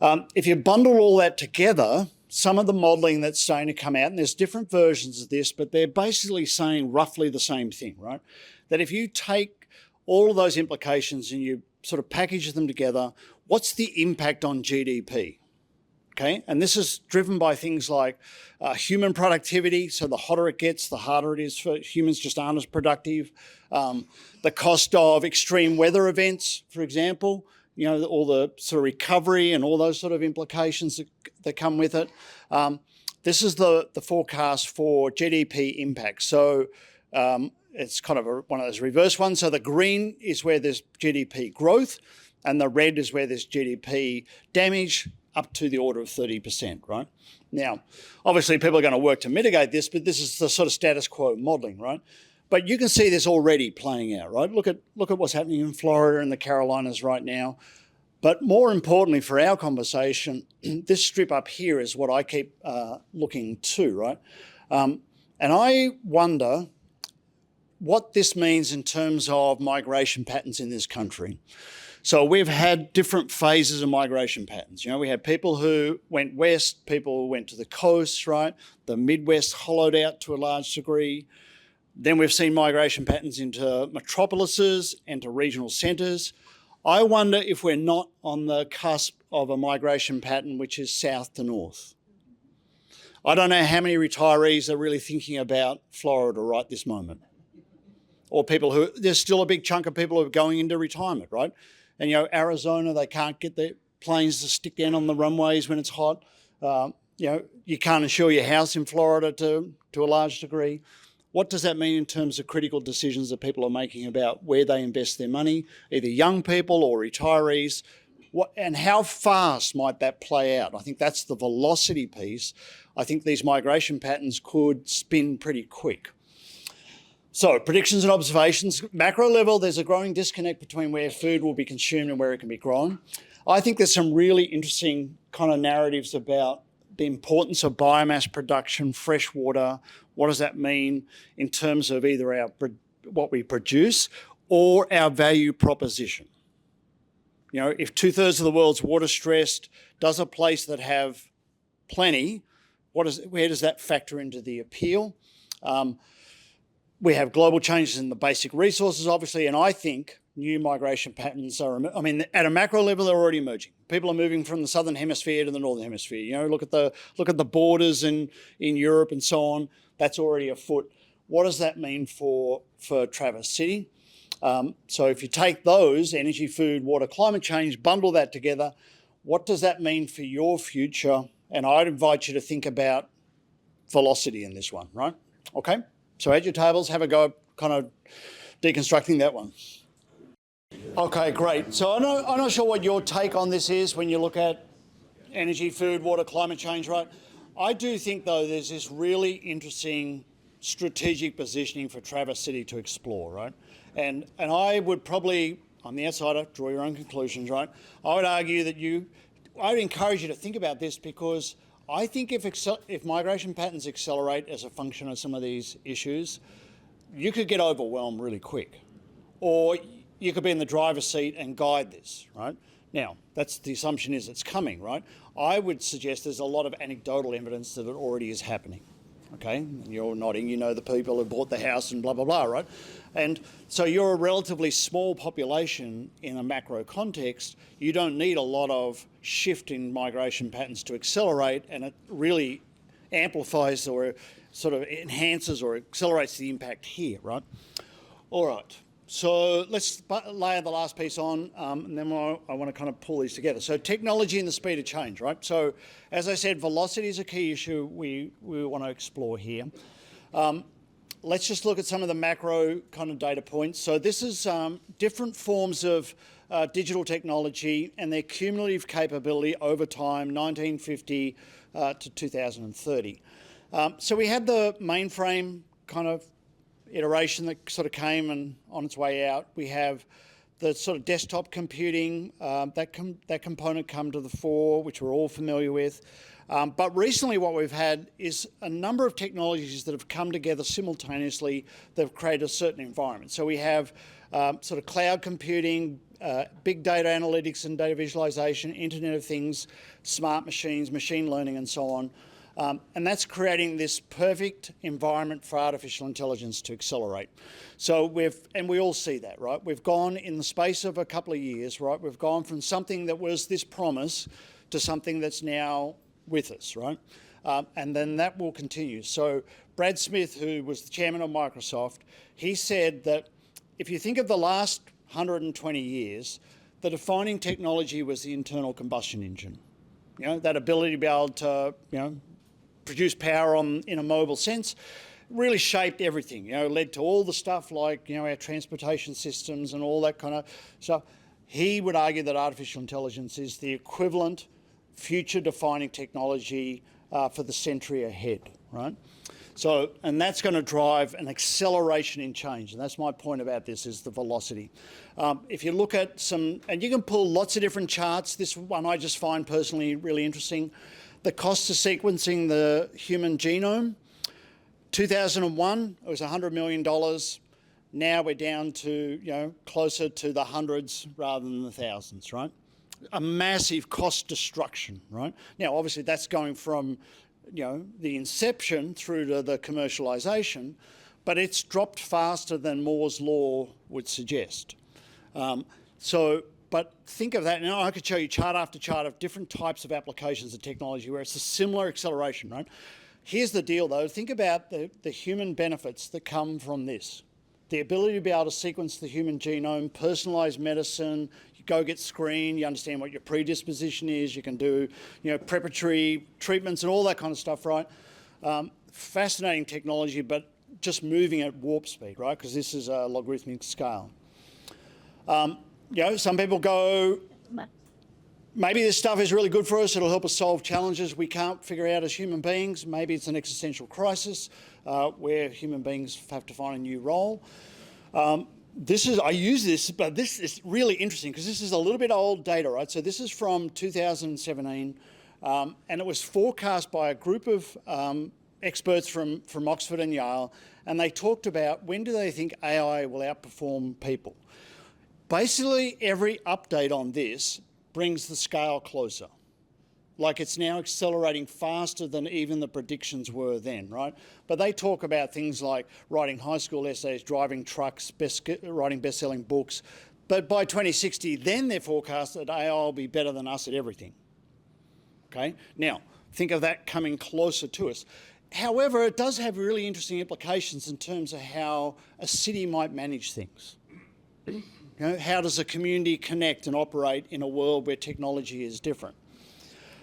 If you bundle all that together, some of the modelling that's starting to come out, and there's different versions of this, but they're basically saying roughly the same thing, right? That if you take all of those implications and you sort of package them together, what's the impact on GDP? Okay, and this is driven by things like human productivity. So the hotter it gets, the harder it is for humans, just aren't as productive. The cost of extreme weather events, for example, all the sort of recovery and all those sort of implications that come with it. This is the forecast for GDP impact. So it's kind of one of those reverse ones. So the green is where there's GDP growth, and the red is where there's GDP damage, up to the order of 30%, right? Now, obviously people are going to work to mitigate this, but this is the sort of status quo modelling, right? But you can see this already playing out, right? Look at what's happening in Florida and the Carolinas right now. But more importantly for our conversation, this strip up here is what I keep looking to, right? And I wonder what this means in terms of migration patterns in this country. So we've had different phases of migration patterns. We had people who went west, people who went to the coast, right? The Midwest hollowed out to a large degree. Then we've seen migration patterns into metropolises and to regional centres. I wonder if we're not on the cusp of a migration pattern which is south to north. I don't know how many retirees are really thinking about Florida right this moment. Or there's still a big chunk of people who are going into retirement, right? And Arizona, they can't get their planes to stick down on the runways when it's hot. You can't insure your house in Florida to a large degree. What does that mean in terms of critical decisions that people are making about where they invest their money, either young people or retirees? And how fast might that play out? I think that's the velocity piece. I think these migration patterns could spin pretty quick. So predictions and observations. Macro level, there's a growing disconnect between where food will be consumed and where it can be grown. I think there's some really interesting kind of narratives about the importance of biomass production, fresh water. What does that mean in terms of either what we produce or our value proposition? If 2/3 of the world's water stressed, does a place that have plenty, where does that factor into the appeal? We have global changes in the basic resources, obviously, and I think new migration patterns are, I mean, at a macro level, they're already emerging. People are moving from the southern hemisphere to the northern hemisphere. You know, look at the borders in Europe and so on. That's already afoot. What does that mean for Traverse City? So if you take those, energy, food, water, climate change, bundle that together, what does that mean for your future? And I'd invite you to think about velocity in this one, right? Okay? So at your tables, have a go kind of deconstructing that one. Okay, great. So I'm not sure what your take on this is when you look at energy, food, water, climate change, right? I do think, though, there's this really interesting strategic positioning for Traverse City to explore, right? And I would probably, I'm the outsider, draw your own conclusions, right? I would argue that I would encourage you to think about this, because I think if migration patterns accelerate as a function of some of these issues, you could get overwhelmed really quick. Or you could be in the driver's seat and guide this, right? Now, that's the assumption is it's coming, right? I would suggest there's a lot of anecdotal evidence that it already is happening, okay? And you're nodding, you know the people who bought the house and blah, blah, blah, right? And so you're a relatively small population in a macro context. You don't need a lot of shift in migration patterns to accelerate, and it really amplifies or sort of enhances or accelerates the impact here, right? All right. So let's layer the last piece on, and then I want to kind of pull these together. So technology and the speed of change, right? So as I said, velocity is a key issue we want to explore here. Let's just look at some of the macro kind of data points. So this is different forms of digital technology and their cumulative capability over time, 1950 to 2030. So we had the mainframe kind of iteration that sort of came and on its way out. We have the sort of desktop computing, that component come to the fore, which we're all familiar with. But recently what we've had is a number of technologies that have come together simultaneously that have created a certain environment. So we have sort of cloud computing, big data analytics and data visualization, Internet of Things, smart machines, machine learning and so on. And that's creating this perfect environment for artificial intelligence to accelerate. So we all see that, right? We've gone in the space of a couple of years, right? We've gone from something that was this promise to something that's now with us, right? And then that will continue. So Brad Smith, who was the chairman of Microsoft, he said that if you think of the last 120 years, the defining technology was the internal combustion engine. You know, that ability to be able to, produce power in a mobile sense, really shaped everything, led to all the stuff like, our transportation systems and all that kind of stuff. He would argue that artificial intelligence is the equivalent future-defining technology for the century ahead, right? So, and that's going to drive an acceleration in change. And that's my point about this, is the velocity. If you look at some, and you can pull lots of different charts. This one I just find personally really interesting. The cost of sequencing the human genome, 2001, it was $100 million. Now we're down to, closer to the hundreds rather than the thousands, right? A massive cost destruction, right? Now, obviously that's going from, the inception through to the commercialization, but it's dropped faster than Moore's law would suggest. But think of that. Now I could show you chart after chart of different types of applications of technology where it's a similar acceleration, right? Here's the deal though. Think about the human benefits that come from this. The ability to be able to sequence the human genome, personalised medicine, you go get screened, you understand what your predisposition is, you can do, preparatory treatments and all that kind of stuff, right? Fascinating technology, but just moving at warp speed, right? Because this is a logarithmic scale. Some people go, maybe this stuff is really good for us, it'll help us solve challenges we can't figure out as human beings. Maybe it's an existential crisis where human beings have to find a new role. I use this, but this is really interesting because this is a little bit old data, right? So this is from 2017, and it was forecast by a group of experts from Oxford and Yale, and they talked about when do they think AI will outperform people. Basically, every update on this brings the scale closer. Like it's now accelerating faster than even the predictions were then, right? But they talk about things like writing high school essays, driving trucks, writing best-selling books. But by 2060, then they're forecast that AI will be better than us at everything. Okay? Now, think of that coming closer to us. However, it does have really interesting implications in terms of how a city might manage things. You know, how does a community connect and operate in a world where technology is different?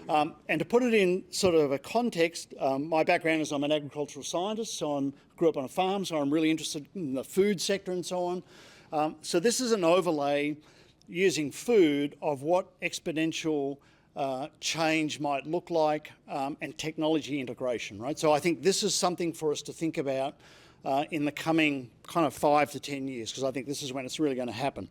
And to put it in sort of a context, my background is I'm an agricultural scientist, so I grew up on a farm, so I'm really interested in the food sector and so on. So this is an overlay using food of what exponential change might look like and technology integration, right? So I think this is something for us to think about in the coming kind of 5 to 10 years, because I think this is when it's really going to happen.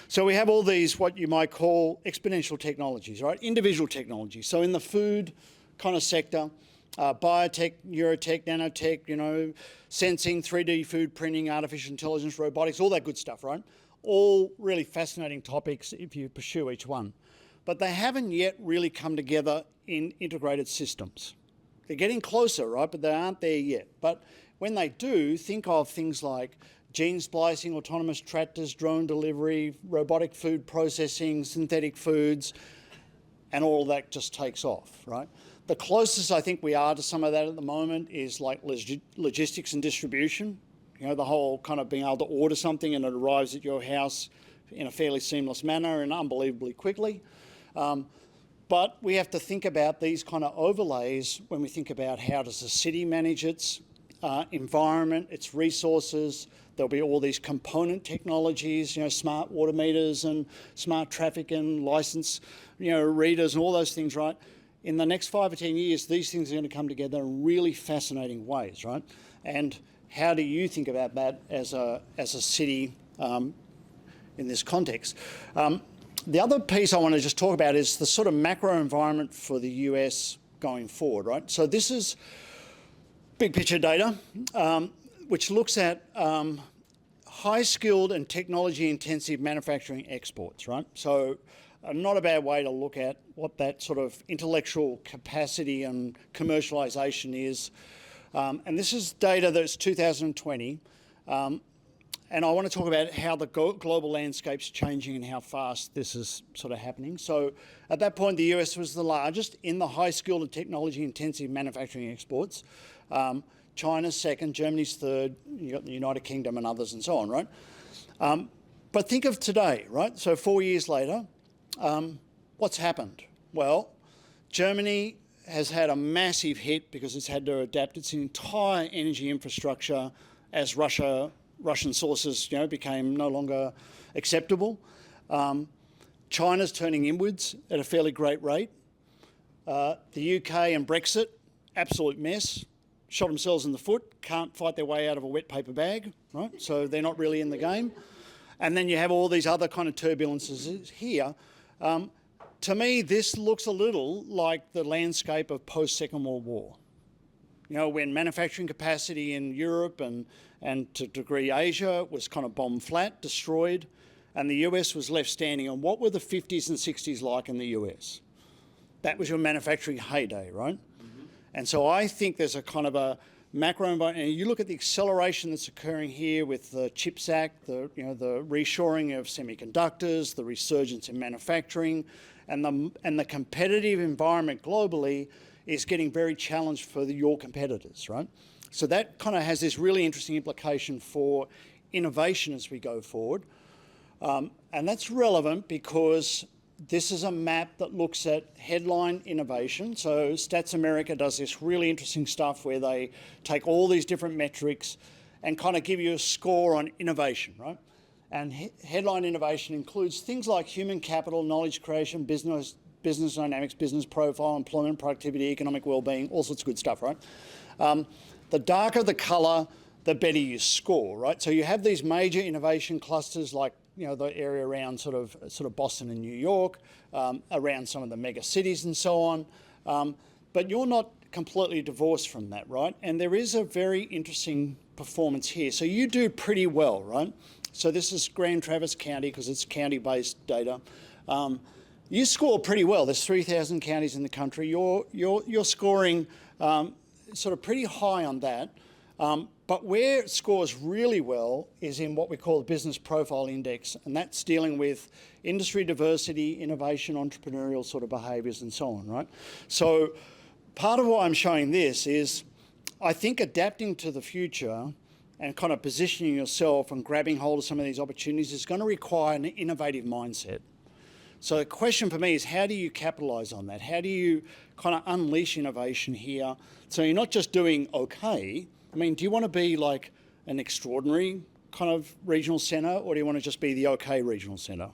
So we have all these, what you might call exponential technologies, right? Individual technologies. So in the food kind of sector, biotech, neurotech, nanotech, you know, sensing, 3D food printing, artificial intelligence, robotics, all that good stuff, right? All really fascinating topics if you pursue each one. But they haven't yet really come together in integrated systems. They're getting closer, right? But they aren't there yet. But when they do, think of things like gene splicing, autonomous tractors, drone delivery, robotic food processing, synthetic foods, and all of that just takes off, right? The closest I think we are to some of that at the moment is like logistics and distribution. You know, the whole kind of being able to order something and it arrives at your house in a fairly seamless manner and unbelievably quickly. But we have to think about these kind of overlays when we think about how does a city manage its environment, its resources. There'll be all these component technologies, you know, smart water meters and smart traffic and license, you know, readers and all those things, right? In the next 5 or 10 years, these things are going to come together in really fascinating ways, right? And how do you think about that as a city in this context? The other piece I want to just talk about is the sort of macro environment for the US going forward, right? So this is big picture data, which looks at high-skilled and technology-intensive manufacturing exports, right? So not a bad way to look at what that sort of intellectual capacity and commercialisation is. And this is data that's 2020. And I want to talk about how the global landscape's changing and how fast this is sort of happening. So at that point, the US was the largest in the high-skilled and technology-intensive manufacturing exports. China's second, Germany's third, you got the United Kingdom and others and so on, right? But think of today, right? So 4 years later, what's happened? Well, Germany has had a massive hit because it's had to adapt its entire energy infrastructure as Russian sources, you know, became no longer acceptable. China's turning inwards at a fairly great rate. The UK and Brexit, absolute mess. Shot themselves in the foot, can't fight their way out of a wet paper bag, right? So they're not really in the game. And then you have all these other kind of turbulences here. To me, this looks a little like the landscape of post-Second World War. You know, when manufacturing capacity in Europe and to a degree Asia was kind of bomb flat, destroyed, and the US was left standing. And what were the 50s and 60s like in the US? That was your manufacturing heyday, right? Mm-hmm. And so I think there's a kind of a macro environment, and you look at the acceleration that's occurring here with the CHIPS Act, the reshoring of semiconductors, the resurgence in manufacturing, and the competitive environment globally is getting very challenged for your competitors, right? So that kind of has this really interesting implication for innovation as we go forward. And that's relevant because this is a map that looks at headline innovation. So Stats America does this really interesting stuff where they take all these different metrics and kind of give you a score on innovation, right? And headline innovation includes things like human capital, knowledge creation, business dynamics, business profile, employment, productivity, economic well-being, all sorts of good stuff, right? The darker the colour, the better you score, right? So you have these major innovation clusters like, you know, the area around sort of Boston and New York, around some of the mega cities and so on. But you're not completely divorced from that, right? And there is a very interesting performance here. So you do pretty well, right? So this is Grand Traverse County because it's county-based data. You score pretty well. There's 3,000 counties in the country. You're scoring sort of pretty high on that. But where it scores really well is in what we call the Business Profile Index, and that's dealing with industry diversity, innovation, entrepreneurial sort of behaviours and so on, right? So part of why I'm showing this is I think adapting to the future and kind of positioning yourself and grabbing hold of some of these opportunities is going to require an innovative mindset. So the question for me is, how do you capitalise on that? How do you kind of unleash innovation here? So you're not just doing okay. I mean, do you want to be like an extraordinary kind of regional centre, or do you want to just be the okay regional centre?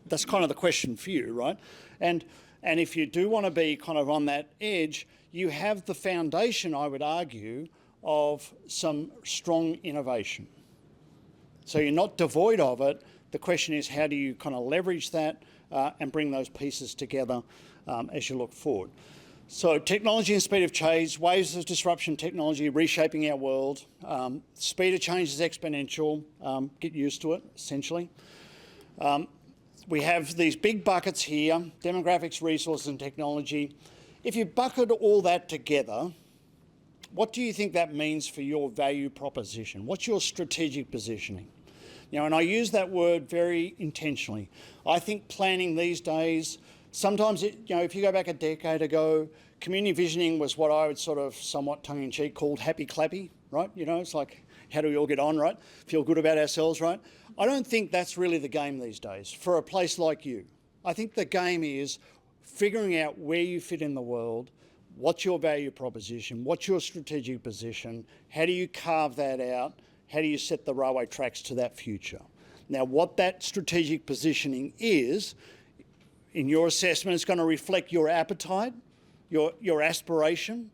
That's kind of the question for you, right? And if you do want to be kind of on that edge, you have the foundation, I would argue, of some strong innovation. So you're not devoid of it. The question is, how do you kind of leverage that and bring those pieces together as you look forward? So technology and speed of change, waves of disruption, technology reshaping our world. Speed of change is exponential. Get used to it, essentially. We have these big buckets here, demographics, resources and technology. If you bucket all that together, what do you think that means for your value proposition? What's your strategic positioning? You know, and I use that word very intentionally. I think planning these days, sometimes, if you go back a decade ago, community visioning was what I would sort of somewhat tongue-in-cheek called happy clappy, right? You know, it's like, how do we all get on, right? Feel good about ourselves, right? I don't think that's really the game these days for a place like you. I think the game is figuring out where you fit in the world, what's your value proposition, what's your strategic position, how do you carve that out, how do you set the railway tracks to that future? Now, what that strategic positioning is, in your assessment, it's going to reflect your appetite, your aspiration,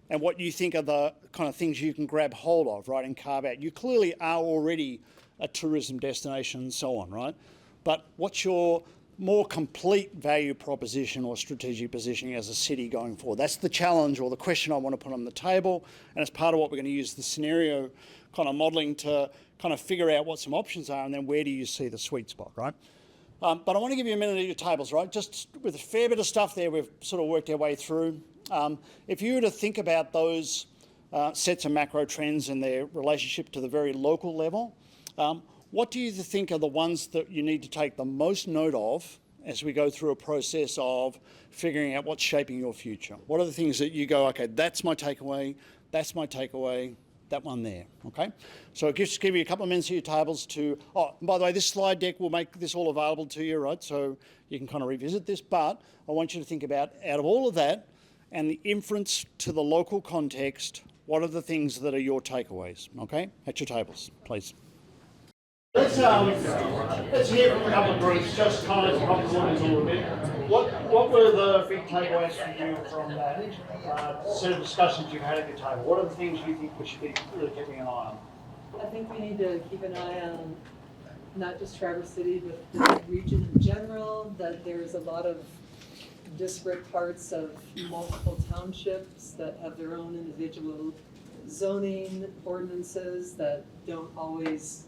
and what you think are the kind of things you can grab hold of, right, and carve out. You clearly are already a tourism destination and so on, right? But what's your more complete value proposition or strategic positioning as a city going forward? That's the challenge or the question I want to put on the table, and it's part of what we're going to use the scenario kind of modelling to kind of figure out what some options are, and then where do you see the sweet spot, right? But I want to give you a minute at your tables, right? Just with a fair bit of stuff there, we've sort of worked our way through. If you were to think about those sets of macro trends and their relationship to the very local level, what do you think are the ones that you need to take the most note of as we go through a process of figuring out what's shaping your future? What are the things that you go, okay, that's my takeaway, that one there, okay? So just give you a couple of minutes at your tables to, oh, by the way, this slide deck will make this all available to you, right? So you can kind of revisit this, but I want you to think about, out of all of that and the inference to the local context, what are the things that are your takeaways, okay? At your tables, please. Let's hear from a couple of groups, just kind of popcorn a little bit. What were the big takeaways for you from that set of discussions you've had at your table? What are the things you think we should be really keeping an eye on? I think we need to keep an eye on not just Traverse City, but the region in general, that there's a lot of disparate parts of multiple townships that have their own individual zoning ordinances that don't always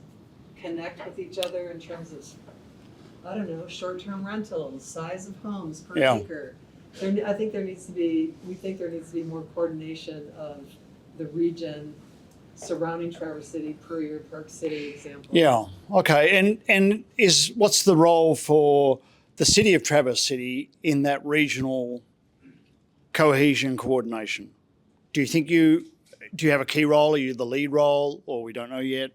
connect with each other in terms of, I don't know, short-term rentals, size of homes per acre. I think there needs to be, we think there needs to be more coordination of the region surrounding Traverse City per your Park City example. Yeah, okay. And what's the role for the city of Traverse City in that regional cohesion coordination? Do you think do you have a key role? Are you the lead role, or we don't know yet?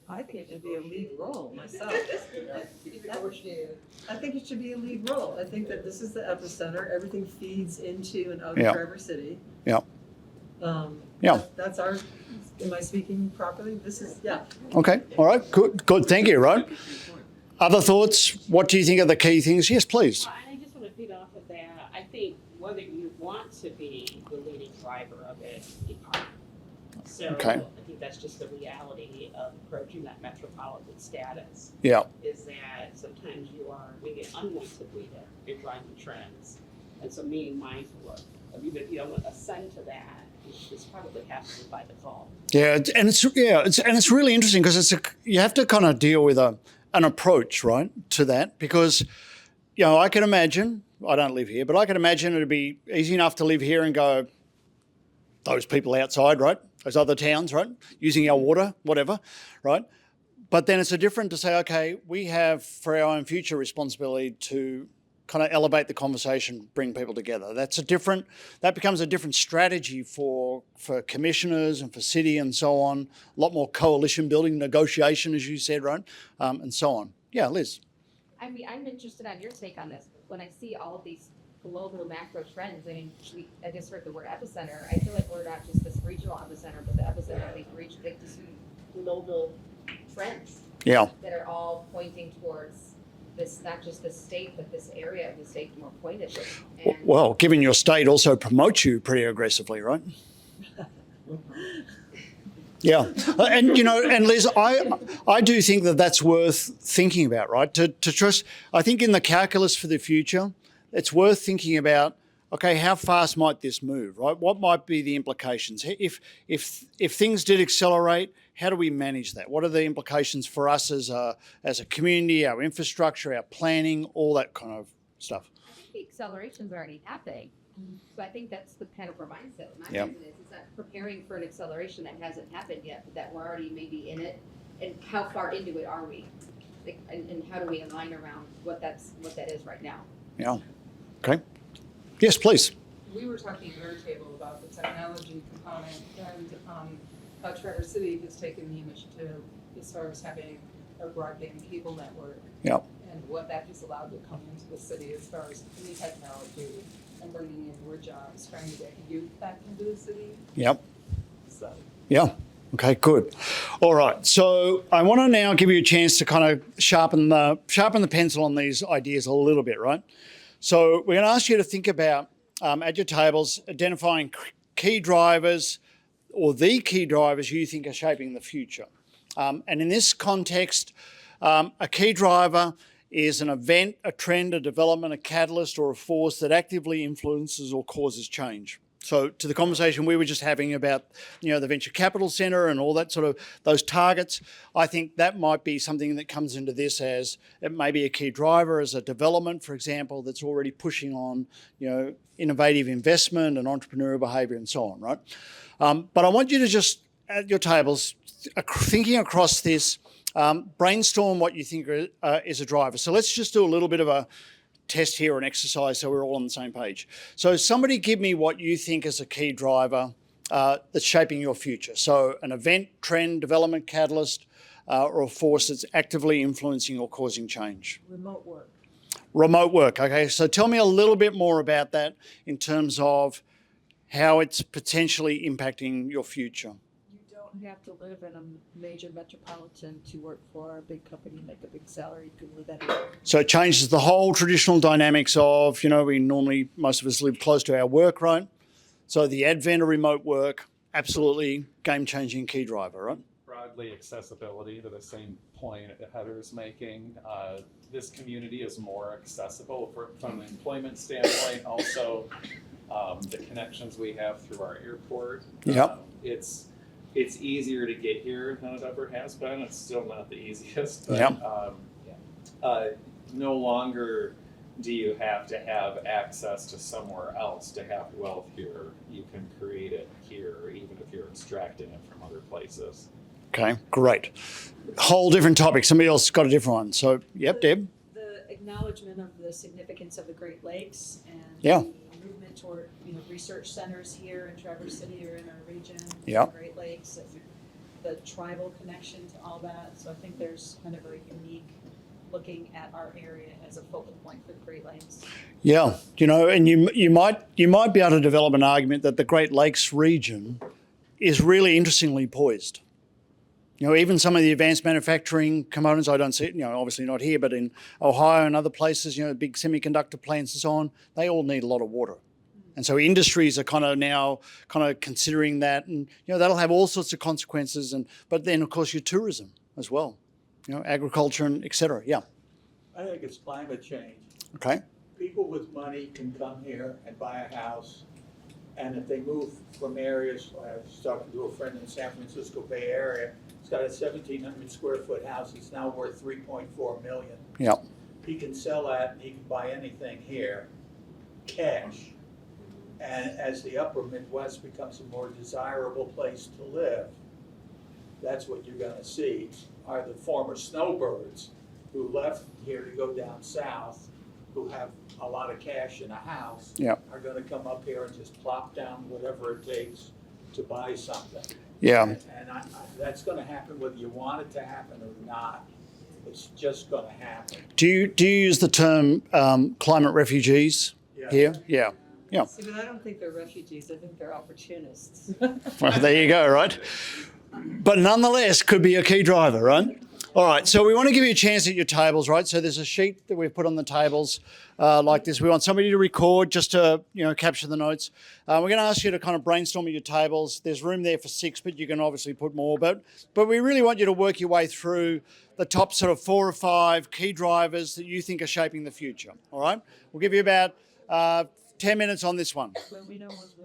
I think it should be a lead role myself. I think it should be a lead role. I think that this is the epicenter. Everything feeds into and out of Traverse City. Yeah. That's our, am I speaking properly? This is, Okay, all right, good, thank you, right? Other thoughts? What do you think are the key things? Yes, please. I just want to feed off of that. I think whether you want to be the leading driver of it, you can't. So I think that's just the reality of approaching that metropolitan status. Yeah. Is that sometimes you are maybe an unwanted leader in driving trends. And so being mindful of you don't ascend to that. It's probably happens by default. Yeah, and it's really interesting because you have to kind of deal with a an approach, right, to that, because, I can imagine, I don't live here, but I can imagine it'd be easy enough to live here and go, those people outside, right, those other towns, right, using our water, whatever, right? But then it's a different to say, okay, we have for our own future responsibility to kind of elevate the conversation, bring people together. That becomes a different strategy for commissioners and for city and so on. A lot more coalition building, negotiation, as you said, right, and so on. Yeah, Liz. I mean, I'm interested on your take on this. When I see all of these global macro trends, I mean, I just heard the word epicenter. I feel like we're not just this regional epicenter, but the epicenter of these these global trends. Yeah. That are all pointing towards this, not just the state, but this area of the state more pointedly. And Well, given your state also promotes you pretty aggressively, right? Yeah, and Liz, I do think that that's worth thinking about, right? To trust, I think in the calculus for the future, it's worth thinking about, okay, how fast might this move, right? What might be the implications? If things did accelerate, how do we manage that? What are the implications for us as a community, our infrastructure, our planning, all that kind of stuff? I think the acceleration's already happening. So I think that's the kind of our mindset. My Yep. mindset is that preparing for an acceleration that hasn't happened yet, but that we're already maybe in it. And how far into it are we? Like, and how do we align around what that is right now? Yeah. Okay. Yes, please. We were talking at our table about the technology component and how Traverse City has taken the initiative as far as having a broadband cable network. Yeah. And what that has allowed to come into the city as far as new technology and bringing in more jobs, trying to get youth back into the city. Yep. So. Yeah. Okay, good. All right. So I want to now give you a chance to kind of sharpen the pencil on these ideas a little bit, right? So we're going to ask you to think about, at your tables, identifying key drivers or the key drivers you think are shaping the future. And in this context, a key driver is an event, a trend, a development, a catalyst, or a force that actively influences or causes change. So to the conversation we were just having about, the venture capital centre and all that sort of those targets, I think that might be something that comes into this as it may be a key driver as a development, for example, that's already pushing on, innovative investment and entrepreneurial behaviour and so on, right? But I want you to just, at your tables, thinking across this, brainstorm what you think is a driver. So let's just do a little bit of a test here, an exercise, so we're all on the same page. So somebody give me what you think is a key driver that's shaping your future. So an event, trend, development, catalyst, or a force that's actively influencing or causing change. Remote work. Remote work, okay. So tell me a little bit more about that in terms of how it's potentially impacting your future. You have to live in a major metropolitan to work for a big company and make a big salary. You can live anywhere. So it changes the whole traditional dynamics of, most of us live close to our work, right? So the advent of remote work, absolutely game-changing key driver, right? Broadly accessibility, to the same point Heather's making. This community is more accessible from an employment standpoint. Also, the connections we have through our airport. Yep. It's easier to get here than it ever has been. It's still not the easiest, but no longer do you have to have access to somewhere else to have wealth here. You can create it here, even if you're extracting it from other places. Okay, great. Whole different topic. Somebody else got a different one. So, yep, Deb. The acknowledgement of the significance of the Great Lakes and Yeah. the movement toward, research centers here in Traverse City or in our region, Yeah. the Great Lakes, and the tribal connection to all that. So I think there's kind of a unique looking at our area as a focal point for the Great Lakes. Yeah, and you might be able to develop an argument that the Great Lakes region is really interestingly poised. Even some of the advanced manufacturing components, I don't see it, obviously not here, but in Ohio and other places, big semiconductor plants and so on, they all need a lot of water. And so industries are kind of considering that, and that'll have all sorts of consequences. But then of course your tourism as well, agriculture and et cetera. Yeah. I think it's climate change. Okay. People with money can come here and buy a house, and if they move from areas, I was talking to a friend in San Francisco Bay Area, He's got a 1,700 square foot house. It's now worth 3.4 million. Yep. He can sell that and he can buy anything here, cash. And as the upper Midwest becomes a more desirable place to live, that's what you're gonna see, are the former snowbirds who left here to go down south, who have a lot of cash in a house, Yep. are gonna come up here and just plop down whatever it takes to buy something. Yeah. And that's gonna happen whether you want it to happen or not. It's just gonna happen. Do you use the term climate refugees here? Yeah. Yeah. See, but I don't think they're refugees, I think they're opportunists. Well, there you go, right? But nonetheless, could be a key driver, right? All right, so we want to give you a chance at your tables, right? So there's a sheet that we've put on the tables like this. We want somebody to record just to, capture the notes. We're going to ask you to kind of brainstorm at your tables. There's room there for 6, but you can obviously put more. But we really want you to work your way through the top sort of 4 or 5 key drivers that you think are shaping the future, all right? We'll give you about 10 minutes on this one. Well, we know what